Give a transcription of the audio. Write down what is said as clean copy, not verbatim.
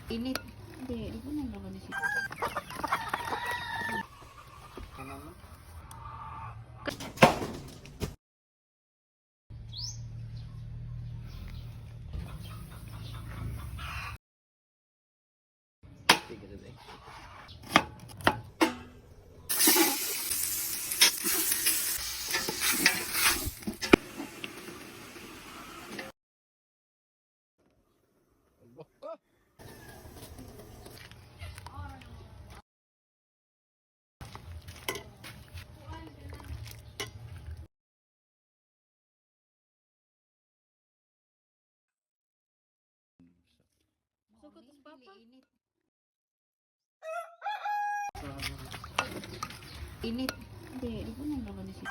Init. Hindi, di ko nang laman siya. Sugot sa papa. Init. Hindi, di ko nang laman siya.